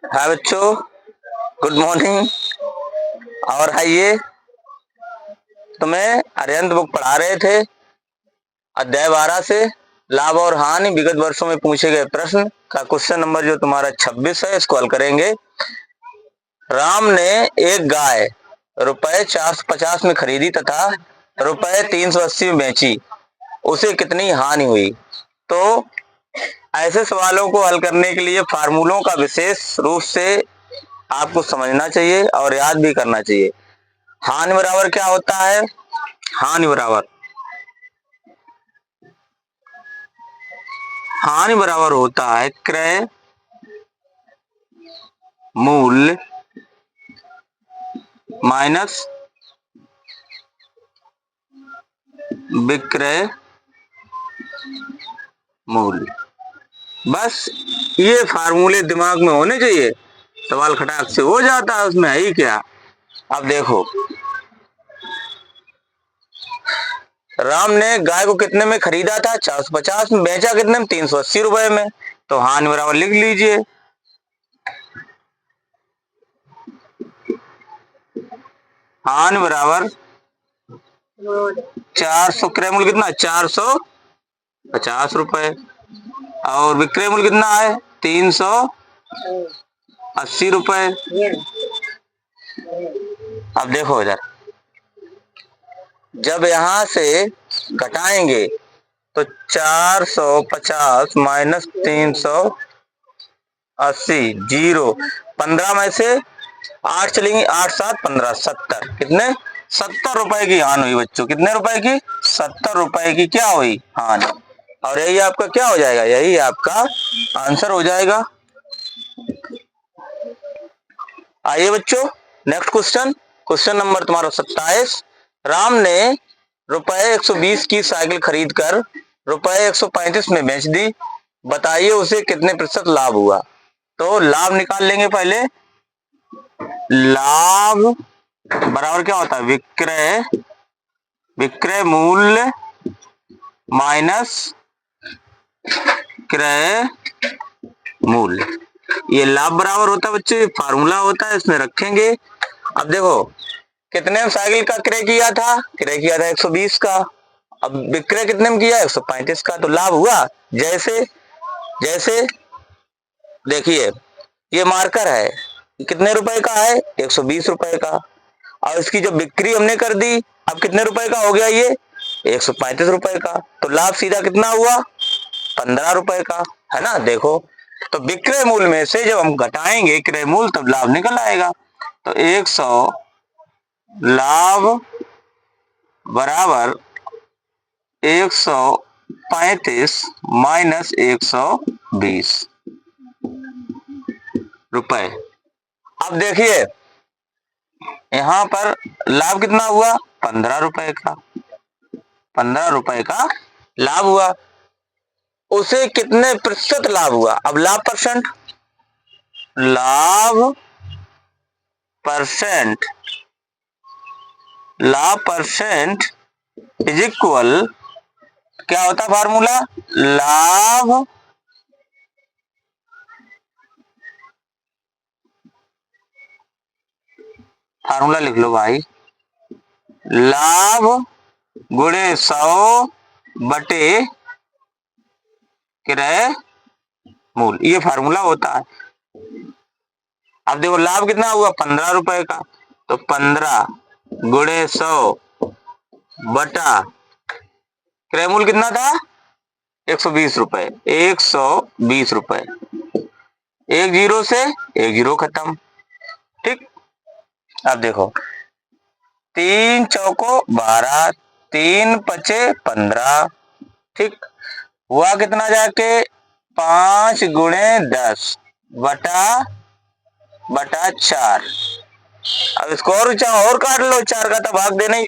हाय बच्चों, good morning. और आइए, तुम्हें अरिहंत बुक पढ़ा रहे थे अध्याय 12 से लाभ और हानि विगत वर्षों में पूछे गए प्रश्न का क्वेश्चन नंबर जो तुम्हारा 26 है, इसको हल करेंगे। राम ने एक गाय रुपए 450 में खरीदी तथा रुपए 380 में बेची, उसे कितनी हानि हुई? तो ऐसे सवालों को हल करने के लिए फार्मूलों का विशेष रूप से आपको समझना चाहिए और याद भी करना चाहिए। हानि बराबर क्या होता है? हानि बराबर होता है क्रय मूल्य माइनस विक्रय मूल्य। बस ये फार्मूले दिमाग में होने चाहिए, सवाल खटाक से हो जाता है, उसमें है ही क्या। अब देखो, राम ने गाय को कितने में खरीदा था? 450 में। बेचा कितने में? 380 रुपए में। तो हानि बराबर लिख लीजिए, हानि बराबर 400, क्रय मूल्य कितना? 450 रुपए, और विक्रय मूल्य कितना है? 380 रुपए। अब देखो इधर, जब यहां से घटाएंगे तो 450 माइनस 380 जीरो, 15 में से 8 चलेंगे, 8 7 15, 70। कितने? 70 रुपए की हानि हुई बच्चों। कितने रुपए की? 70 रुपए की क्या हुई? हानि। और यही आपका क्या हो जाएगा? यही आपका आंसर हो जाएगा। आइए बच्चों, नेक्स्ट क्वेश्चन, क्वेश्चन नंबर तुम्हारा 27। राम ने रुपए 120 की साइकिल खरीद कर रुपए 135 में बेच दी, बताइए उसे कितने प्रतिशत लाभ हुआ? तो लाभ निकाल लेंगे पहले। लाभ बराबर क्या होता है? विक्रय मूल्य माइनस क्रय मूल्य। ये लाभ बराबर होता है बच्चे, फार्मूला होता है, इसमें रखेंगे। अब देखो, कितने में साइकिल का क्रय किया था? क्रय किया था 120 का। अब विक्रय कितने में किया? 135 का। तो लाभ हुआ। जैसे जैसे देखिए, ये मार्कर है, कितने रुपए का है? 120 रुपए का। और इसकी जो बिक्री हमने कर दी, अब कितने रुपए का हो गया ये? 135 रुपए का। तो लाभ सीधा कितना हुआ? 15 रुपए का, है ना। देखो, तो विक्रय मूल्य में से जब हम घटाएंगे क्रय मूल्य, तब लाभ निकल आएगा। तो 100 लाभ बराबर 135 माइनस 120 रुपए। अब देखिए, यहां पर लाभ कितना हुआ? 15 रुपए का। 15 रुपए का लाभ हुआ। उसे कितने प्रतिशत लाभ हुआ? अब लाभ परसेंट, लाभ परसेंट, लाभ परसेंट इज इक्वल, क्या होता है फार्मूला? लाभ फार्मूला लिख लो भाई, लाभ गुणे 100 बटे क्रय मूल्य, ये फार्मूला होता है। अब देखो, लाभ कितना हुआ? 15 रुपए का। तो 15 गुणे 100 बटा क्रय मूल्य कितना था? 120 रुपए। 120 रुपए, एक जीरो से एक जीरो खत्म। ठीक। अब देखो, 3 चौको 12, 3 पचे 15। ठीक। हुआ कितना जाके? 5 गुणे 10 बटा 4। अब इसको और चाहो और काट लो, 4 का तो भाग देना ही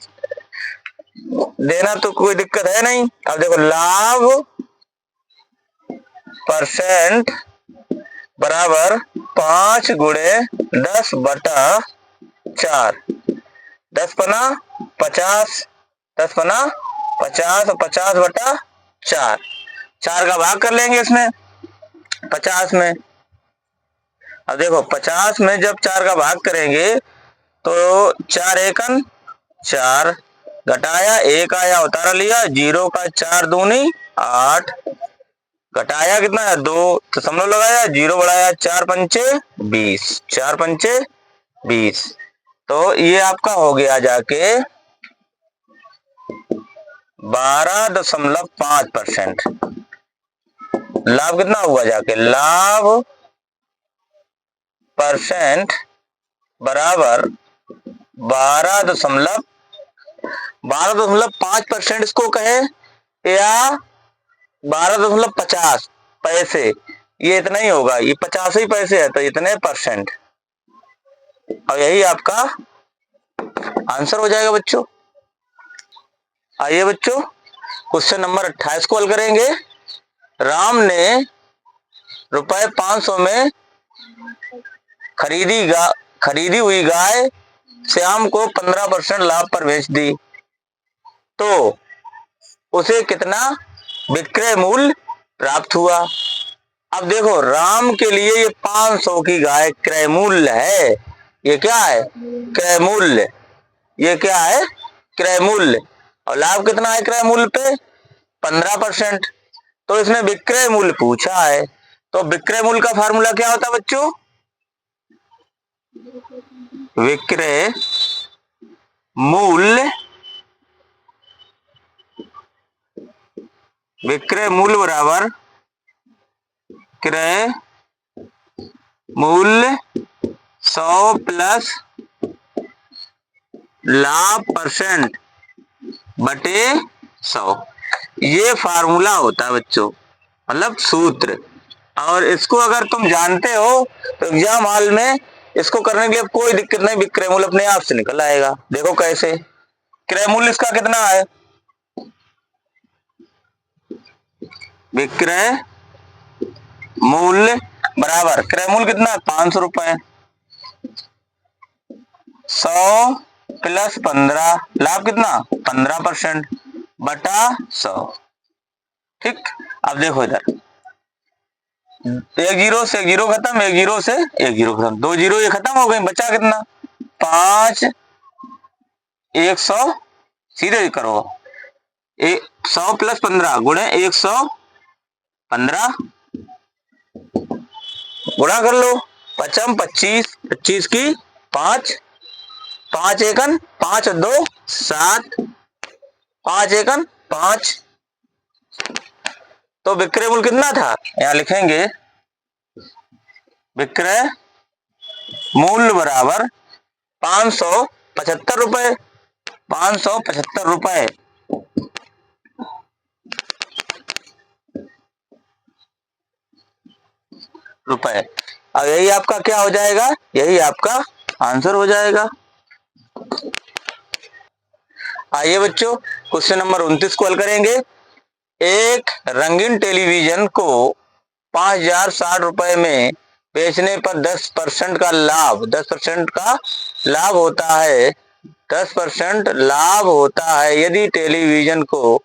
देना, तो कोई दिक्कत है नहीं। अब देखो, लाभ परसेंट बराबर 5 गुणे 10 बटा 4। 10 पना 50, 10 पना 50 और 50 बटा 4। 4 का भाग कर लेंगे इसमें 50 में, अब देखो 50 में जब 4 का भाग करेंगे तो 4 एकन 4, घटाया 1 आया उतारा लिया, 0 का 4 दूनी 8, घटाया कितना है 2, तो समझ लगाया 0 बढ़ाया 4 पंचे 20, 4 पंचे 20। तो ये आपका हो गया जाके 12.5%। लाभ कितना हुआ जाके, लाभ परसेंट बराबर 12.5% इसको कहे या 12.50 पैसे, ये इतना ही होगा, ये 50 ही पैसे है तो इतने परसेंट, और यही आपका आंसर हो जाएगा बच्चों। आइए बच्चों क्वेश्चन नंबर 28 को हल करेंगे। राम ने रुपए 500 में खरीदी हुई गाय श्याम को 15% लाभ पर बेच दी, तो उसे कितना विक्रय मूल्य प्राप्त हुआ। अब देखो राम के लिए ये 500 की गाय क्रय मूल्य है, ये क्या है क्रय मूल्य, ये क्या है क्रय मूल्य, और लाभ कितना है क्रय मूल्य पे 15%। तो इसने विक्रय मूल्य पूछा है, तो विक्रय मूल्य का फार्मूला क्या होता है बच्चों, विक्रय मूल्य बराबर क्रय मूल्य 100 प्लस लाभ परसेंट बटे 100, ये फार्मूला होता है बच्चों, मतलब सूत्र। और इसको अगर तुम जानते हो तो एग्जाम हॉल में इसको करने के लिए कोई दिक्कत नहीं, विक्रय मूल्य अपने आप से निकल आएगा। देखो कैसे, क्रय मूल्य इसका कितना है, विक्रय मूल्य बराबर क्रय मूल्य कितना 500 रुपए, 100 प्लस 15, लाभ कितना 15% बटा 100। ठीक, अब देखो इधर 1 जीरो से 1 जीरो खत्म, 1 जीरो से 1 जीरो खत्म, 2 जीरो ये खत्म हो गए, बचा कितना 5, 100 सीधे करो, 100 प्लस 15 गुणे 115 गुणा कर लो, पचम 25, 25 की 5, 5 एकन 5 और 2 7, 5 एकन 5, तो विक्रय मूल्य कितना था, यहां लिखेंगे विक्रय मूल्य बराबर 575 रुपए, 575 रुपए। अब यही आपका क्या हो जाएगा, यही आपका आंसर हो जाएगा। आइए बच्चों क्वेश्चन नंबर 29 को हल करेंगे। एक रंगीन टेलीविजन को 5060 रुपए में बेचने पर 10% का लाभ, 10% का लाभ होता है, 10% लाभ होता है। यदि टेलीविजन को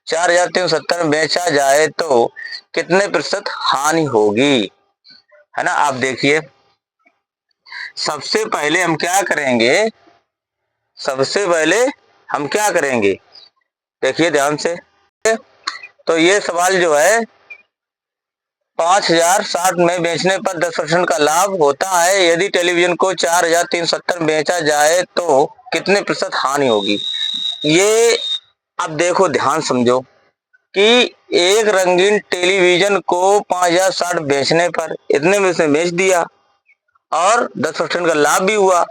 4370 में बेचा जाए तो कितने प्रतिशत हानि होगी, है ना। आप देखिए सबसे पहले हम क्या करेंगे, देखिए ध्यान से, तो ये सवाल जो है 5060 में बेचने पर 10% का लाभ होता है, यदि टेलीविजन को 4370 बेचा जाए तो कितने प्रतिशत हानि होगी। ये अब देखो ध्यान समझो कि एक रंगीन टेलीविजन को 5060 बेचने पर इतने में उसने बेच दिया और 10% का लाभ भी हुआ,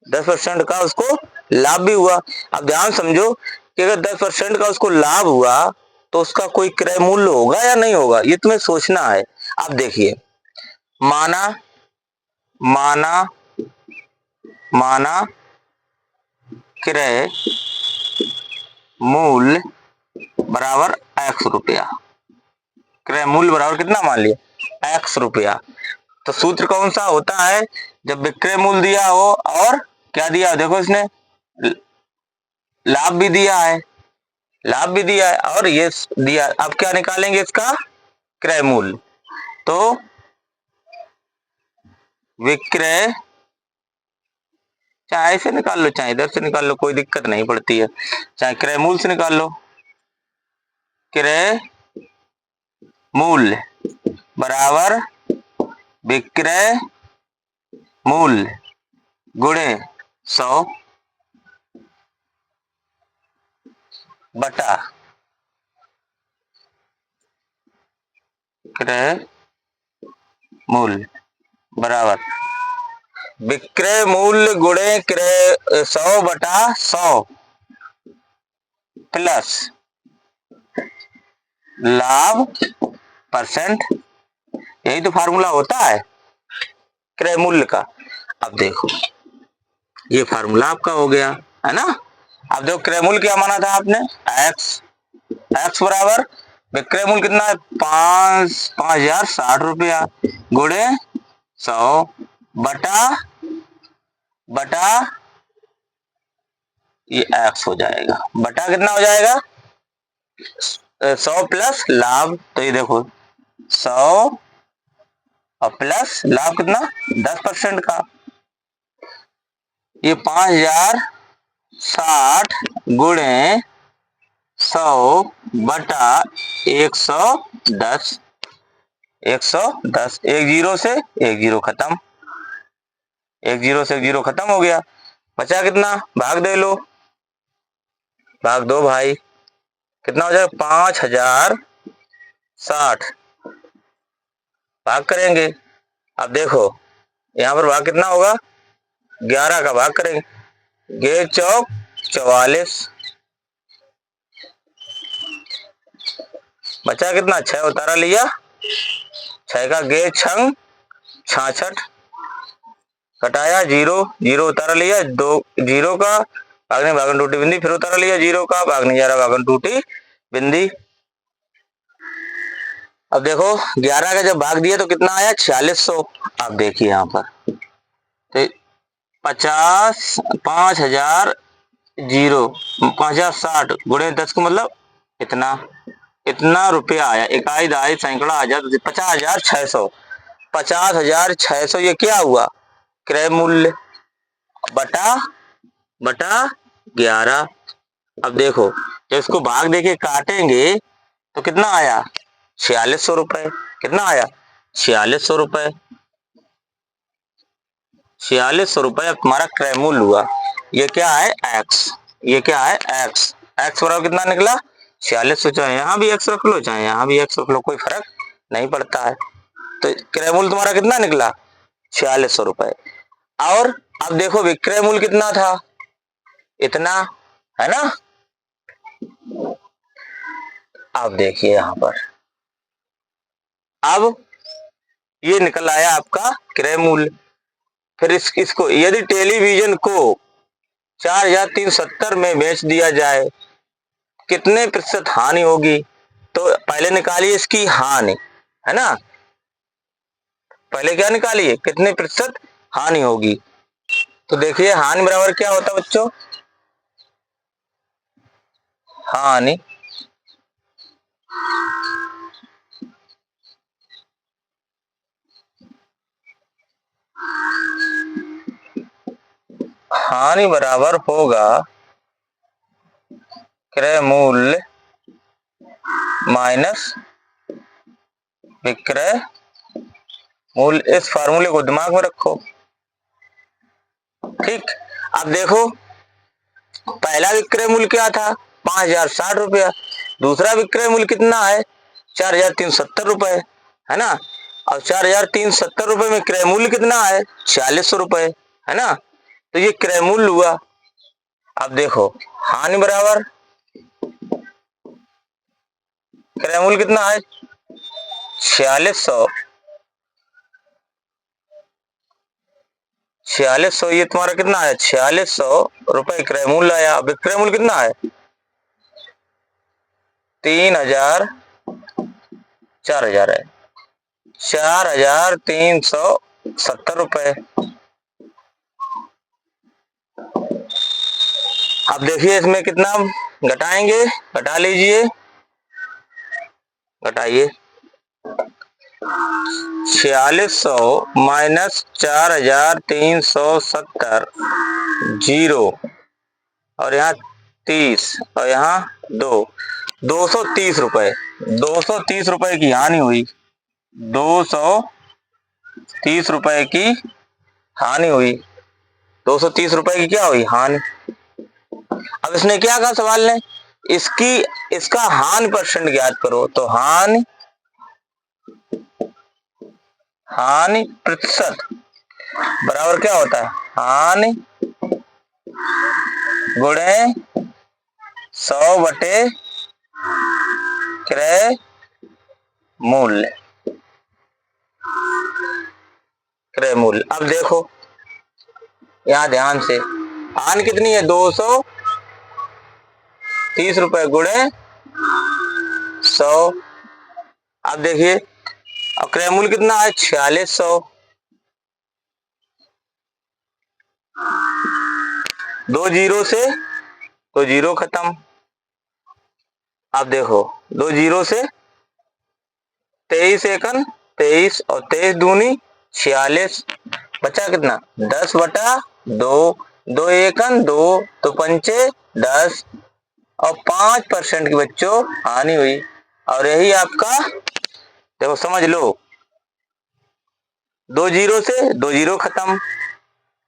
10% का उसको लाभ भी हुआ। अब ध्यान समझो कि अगर 10% का उसको लाभ हुआ तो उसका कोई क्रय मूल्य होगा या नहीं होगा, ये तुम्हें सोचना है। अब देखिए माना क्रय मूल्य बराबर x रुपया, क्रय मूल्य बराबर कितना मान लिया x रुपया। तो सूत्र कौन सा होता है, जब विक्रय मूल्य दिया हो और क्या दिया, देखो इसने लाभ भी दिया है, और ये दिया, अब क्या निकालेंगे इसका क्रय मूल्य। तो विक्रय, चाहे ऐसे निकाल लो चाहे इधर से निकाल लो, कोई दिक्कत नहीं पड़ती है, चाहे क्रय मूल्य से निकाल लो। क्रय मूल्य बराबर विक्रय मूल्य गुणे 100 बटा क्रय मूल्य बराबर विक्रय मूल्य गुणे क्रय 100 बटा 100 प्लस लाभ परसेंट, यही तो फार्मूला होता है क्रय मूल्य का। अब देखो ये फार्मूला आपका हो गया है ना। अब देखो क्रय मूल्य क्या माना था आपने, एक्स, एक्स बराबर विक्रय मूल्य कितना है 5,060 रुपया गुणे 100 बटा बटा ये एक्स हो जाएगा, बटा कितना हो जाएगा 100 प्लस लाभ, तो ये देखो 100 और प्लस लाभ कितना 10% का, ये 5,060 गुणे 100 बटा 110, 110, एक जीरो से एक जीरो खत्म, एक जीरो से एक जीरो खत्म हो गया, बचा कितना, भाग दे लो, भाग दो भाई, कितना हो जाएगा 5,060 भाग करेंगे। अब देखो यहाँ पर भाग कितना होगा 11 का भाग करेंगे, गे चौक 44, बचा कितना 6 उतारा लिया, 6 का गे छंग 66, घटाया जीरो, जीरो उतारा लिया, 2 जीरो का भागने भागन टूटी बिंदी, फिर उतारा लिया जीरो का भागने जा रहा भागन टूटी बिंदी। अब देखो 11 का जब भाग दिया तो कितना आया 4600। अब देखिए यहाँ पर तो 5,000 जीरो 5,060 गुणे 10 को मतलब इतना, इतना रुपया आया, इकाई दहाई सैकड़ा हजार 50,600, 50,600 ये क्या हुआ क्रय मूल्य बटा बटा 11। अब देखो जब इसको भाग देके काटेंगे तो कितना आया 4,600 रुपए, कितना आया 4,600 रुपए, 4,600 रुपए अब तुम्हारा क्रय मूल्य हुआ। ये क्या है एक्स, ये क्या है एक्स, एक्स बराबर कितना निकला 4,600, चाहे यहाँ भी एक्स रख लो चाहे यहाँ भी एक्स रख लो, कोई फर्क नहीं पड़ता है। तो क्रय मूल्य तुम्हारा कितना निकला 4,600 रुपए। और अब देखो विक्रय मूल्य कितना था इतना, है ना। अब देखिए यहां पर अब ये निकल आया आपका क्रय मूल्य। फिर इसको यदि टेलीविजन को 4,370 में बेच दिया जाए कितने प्रतिशत हानि होगी, तो पहले निकालिए इसकी हानि, है ना, पहले क्या निकालिए कितने प्रतिशत हानि होगी। तो देखिए हानि बराबर क्या होता है बच्चों, हानि हानि बराबर होगा क्रय मूल्य माइनस विक्रय मूल्य। इस फार्मूले को दिमाग में रखो, ठीक। अब देखो पहला विक्रय मूल्य क्या था 5,060 रुपया, दूसरा विक्रय मूल्य कितना है 4,370 रुपए, है ना। और 4,370 रुपए में क्रय मूल्य कितना है 4,600 रुपए, है ना। तो ये क्रय मूल्य हुआ। अब देखो हानि बराबर क्रय मूल्य कितना है 4,600, 4,600 ये तुम्हारा कितना है 4,600 रुपए क्रय मूल्य आया। विक्रय मूल्य कितना है 3,000, 4,000 है 4,370 रुपए। अब देखिए इसमें कितना घटाएंगे, घटा लीजिए, घटाइए 4600 माइनस 4370 जीरो, और यहाँ 30 और यहाँ 230 रुपए। 230 रुपए की हानि हुई। 230 रुपए की हानि हुई। 230 रुपए की क्या हुई? हानि। अब इसने क्या कहा सवाल ने? इसका हानि परसेंट ज्ञात करो। तो हानि प्रतिशत बराबर क्या होता है? हानि गुणे 100 बटे क्रय मूल्य। क्रय मूल्य। अब देखो यहां ध्यान से, हानि कितनी है? 230 रुपए गुणे 100। अब देखिए, अब क्रय मूल्य कितना है? 4600। 2 जीरो से तो जीरो खत्म। अब देखो 2 जीरो से 23 एकन 23 और 23 दूनी 46, बचा कितना? 10 बटा 2। 2 एकन 2 तो पंचे 10 और 5% की बच्चों हानि हुई। और यही आपका, देखो समझ लो, 2 जीरो से 2 जीरो खत्म।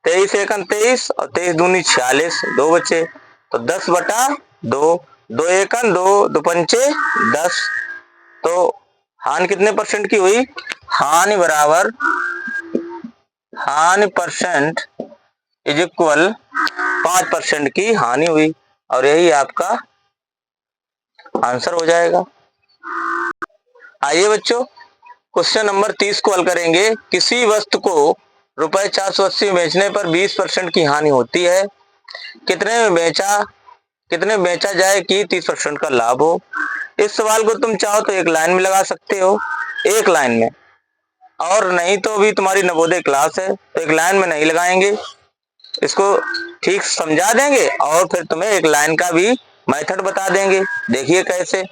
23 एकन 23 और 23 दूनी 46, 2 बचे तो 10 बटा 2। 2 एकन 2 दो पंचे 10। तो हानि कितने परसेंट की हुई? हानि बराबर, हानि परसेंट इज इक्वल 5% की हानि हुई। और यही आपका आंसर हो जाएगा। आइए बच्चों, क्वेश्चन नंबर 30 को हल करेंगे। किसी वस्तु को रुपए 480 में बेचने पर 20% की हानि होती है। कितने में बेचा जाए कि 30% का लाभ हो? इस सवाल को तुम चाहो तो एक लाइन में लगा सकते हो, एक लाइन में, और नहीं तो भी तुम्हारी नवोदय क्लास है तो एक लाइन में नहीं लगाएंगे, इसको ठीक समझा देंगे और फिर तुम्हें एक लाइन का भी मेथड बता देंगे। देखिए कैसे।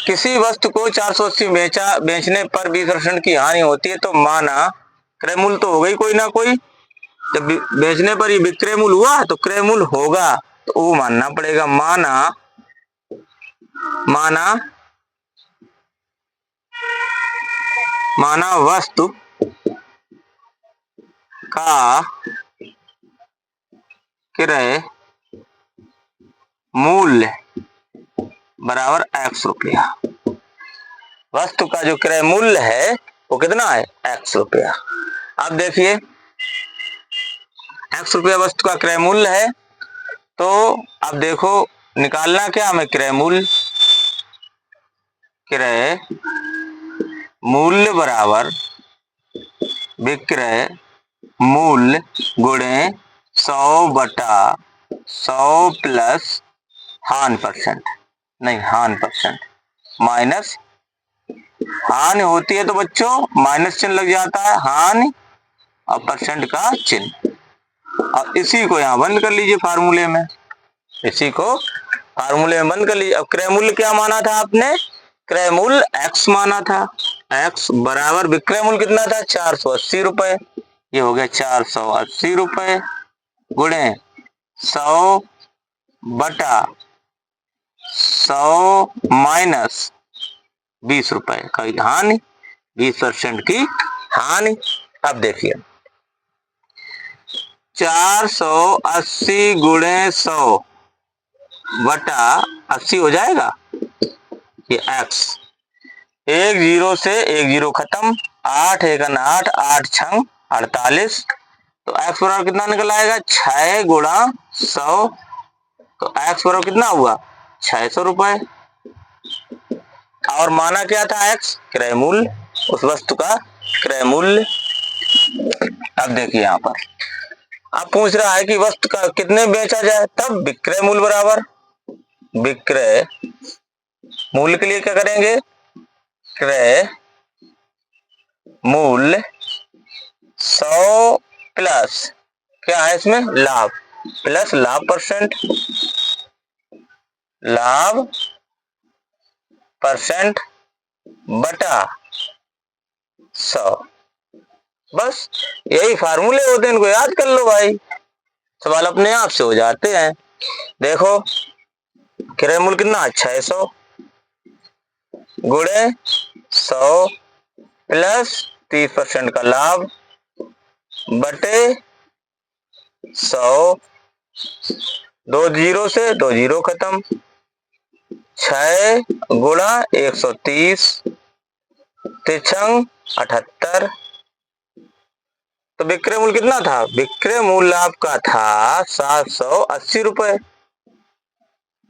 किसी वस्तु को 480 बेचने पर 20% की हानि होती है, तो माना क्रय मूल्य तो हो गई कोई ना कोई। जब बेचने पर ये विक्रय मूल्य हुआ तो क्रय मूल्य होगा, तो वो मानना पड़ेगा। माना वस्तु का क्रय मूल्य बराबर x रुपया। वस्तु का जो क्रय मूल्य है वो कितना है? x रुपया। अब देखिए, x रुपया वस्तु का क्रय मूल्य है, तो अब देखो निकालना क्या हमें? क्रय मूल्य बराबर विक्रय मूल्य गुणे 100 बटा 100 प्लस हानि परसेंट माइनस हानि होती है तो बच्चों माइनस चिन्ह लग जाता है, हानि और परसेंट का चिन्ह। और इसी को यहाँ बंद कर लीजिए फार्मूले में, बंद कर लीजिए। अब क्रय मूल्य क्या माना था आपने? क्रय मूल्य x माना था। x बराबर विक्रय मूल्य कितना था? 480 रुपए। ये हो गया 480 रुपए गुणे 100 बटा 100 माइनस 20 रुपए का हानि, 20% की हानि। अब देखिए 480 गुणे 100 बटा 80 हो जाएगा, ये x। 1 जीरो से 1 जीरो खत्म, 8 एकन 8, 8 छंग 48, तो x बराबर कितना निकल आएगा? 6 गुणा 100, तो x बराबर कितना हुआ? 600 रुपए। और माना क्या था? x क्रय मूल्य, उस वस्तु का क्रय मूल्य। अब देखिए यहाँ पर अब पूछ रहा है कि वस्तु का कितने बेचा जाए, तब विक्रय मूल्य बराबर विक्रय मूल्य के लिए क्या करेंगे? क्रय मूल्य 100 प्लस क्या है इसमें? लाभ, प्लस लाभ परसेंट बटा 100। बस यही फार्मूले होते हैं, इनको याद कर लो भाई, सवाल अपने आप से हो जाते हैं। देखो क्रय मूल्य कितना, 600 गुणे 100 प्लस 30% का लाभ बटे 100, 2 जीरो से 2 जीरो खत्म, 6 गुणा 130 तिछंग 78। तो विक्रय मूल्य कितना था, विक्रय मूल्य आपका था 780 रुपए।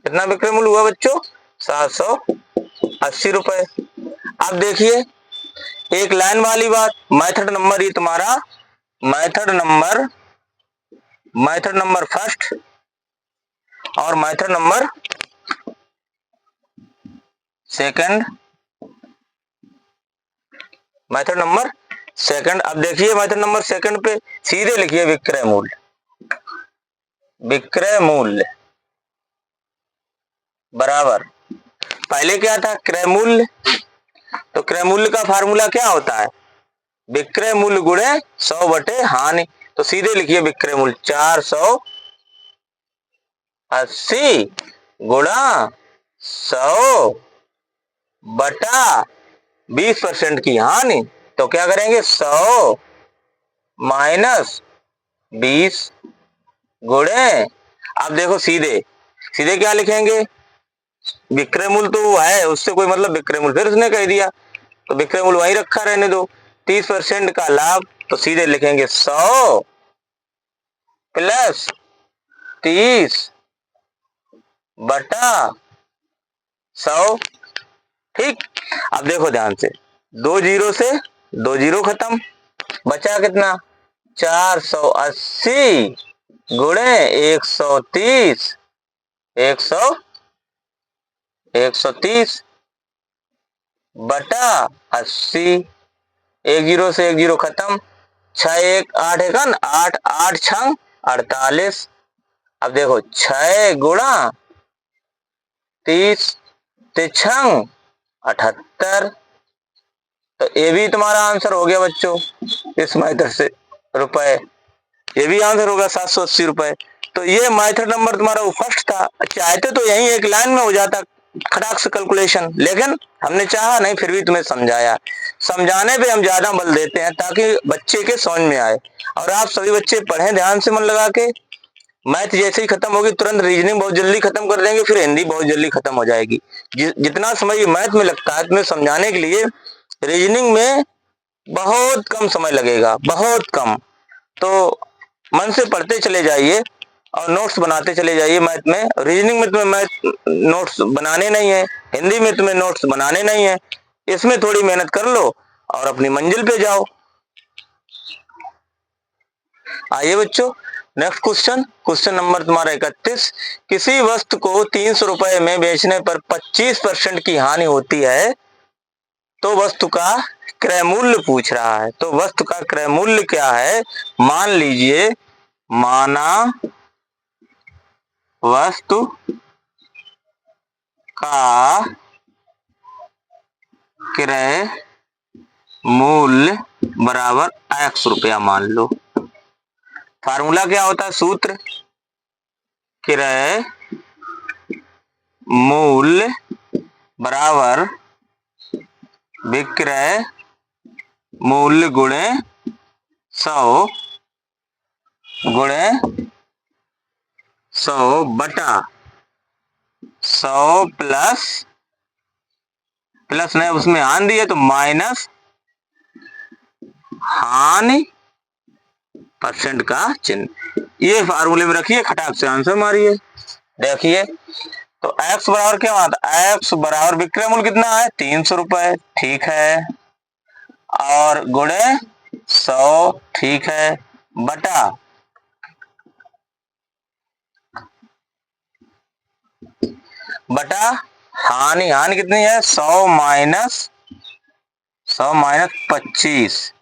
कितना विक्रय मूल्य हुआ बच्चों, 780 रुपए। अब देखिए एक लाइन वाली बात, मेथड नंबर, ये तुम्हारा मेथड नंबर फर्स्ट और method number second, method number second. अब देखिए मेथड नंबर सेकंड पे सीधे लिखिए विक्रय मूल्य, विक्रय मूल्य बराबर, पहले क्या था क्रय मूल्य, तो क्रय मूल्य का फार्मूला क्या होता है, विक्रय मूल्य गुणे 100 बटे हानि। तो सीधे लिखिए विक्रय मूल्य 480 गुणा 100 बटा 20% की हानि। तो क्या करेंगे 100 माइनस 20 गुणे, अब देखो सीधे सीधे क्या लिखेंगे, विक्रय मूल्य तो वो है, उससे कोई मतलब, विक्रय मूल्य फिर उसने कह दिया तो विक्रय मूल्य वहीं रखा रहने दो, 30% का लाभ, तो सीधे लिखेंगे 100 प्लस 30 बटा 100। ठीक, अब देखो ध्यान से, 2 जीरो से 2 जीरो खत्म, बचा कितना 480 गुणे 130, 130 बटा 80, 1 जीरो से 1 जीरो खत्म, 6 1 8 एक 8, 8 छंग 48। अब देखो 6 गुणा 30 तिछंग 78। तो ये भी तुम्हारा आंसर हो गया बच्चों, इस मेथड से रुपए, ये भी आंसर होगा 780 रुपए। तो ये मेथड नंबर तुम्हारा वो फर्स्ट था। चाहते तो यही एक लाइन में हो जाता खटाक से कैलकुलेशन, लेकिन हमने चाहा नहीं, फिर भी तुम्हें समझाया। समझाने पे हम ज्यादा बल देते हैं ताकि बच्चे के समझ में आए, और आप सभी बच्चे पढ़ें ध्यान से मन लगा के। मैथ जैसे ही खत्म होगी तुरंत रीजनिंग बहुत जल्दी खत्म कर देंगे, फिर हिंदी बहुत जल्दी खत्म हो जाएगी। जितना समय मैथ में लगता है तुम्हें समझाने के लिए, रीजनिंग में बहुत कम समय लगेगा, बहुत कम। तो मन से पढ़ते चले जाइए और नोट्स बनाते चले जाइए। मैथ में, रीजनिंग में तुम्हें मैथ नोट्स बनाने नहीं है, हिंदी में तुम्हें नोट्स बनाने नहीं है, इसमें थोड़ी मेहनत कर लो और अपनी मंजिल पे जाओ। आइए बच्चों नेक्स्ट क्वेश्चन, क्वेश्चन नंबर तुम्हारा 31। किसी वस्तु को 300 रुपए में बेचने पर 25% की हानि होती है, तो वस्तु का क्रय मूल्य पूछ रहा है। तो वस्तु का क्रय मूल्य क्या है, मान लीजिए, माना वस्तु का क्रय मूल्य बराबर x रुपया मान लो। फार्मूला क्या होता है, सूत्र क्रय मूल्य बराबर विक्रय मूल्य गुणे 100 गुणे 100 बटा 100 प्लस ने उसमें हानि दी है तो माइनस हानि परसेंट का चिन्ह, ये फार्मूले में रखिए, खटाक से आंसर मारिए। देखिए तो x बराबर क्या आता है, x बराबर विक्रय मूल्य कितना है 300 रुपए, ठीक है, और गुणे 100, ठीक है, बटा हानि, हानि कितनी है 100 माइनस 25,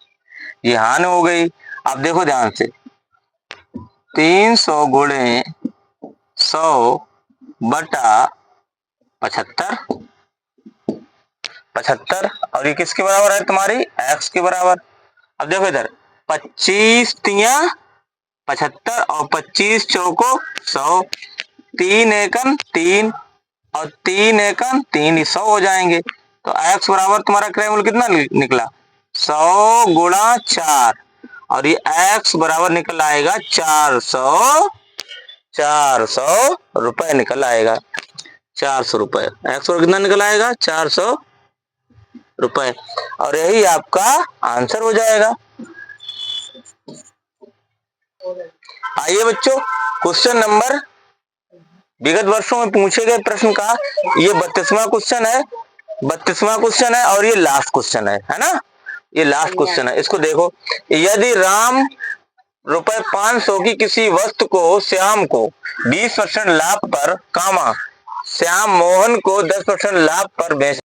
ये हानि हो गई। अब देखो ध्यान से, 300 गुणे 100 बटा 75, 75 और ये किसके बराबर है तुम्हारी x के बराबर। अब देखो इधर 25 तिया 75 और 25 चौको 100, 3 एकम 3 और 3 एकम 3 100 हो जाएंगे। तो x बराबर तुम्हारा क्रय मूल्य कितना निकला 100 गुणा 4 और ये x बराबर निकल आएगा 400 रुपए निकल आएगा 400 रुपए। x बराबर कितना निकल आएगा 400 रुपए और यही आपका आंसर हो जाएगा। आइए बच्चों क्वेश्चन नंबर विगत वर्षों में पूछे गए प्रश्न का ये 32वां क्वेश्चन है और ये लास्ट क्वेश्चन है ना, ये लास्ट क्वेश्चन है। इसको देखो, यदि राम रुपए 500 की किसी वस्तु को श्याम को 20% लाभ पर श्याम मोहन को 10% लाभ पर बेच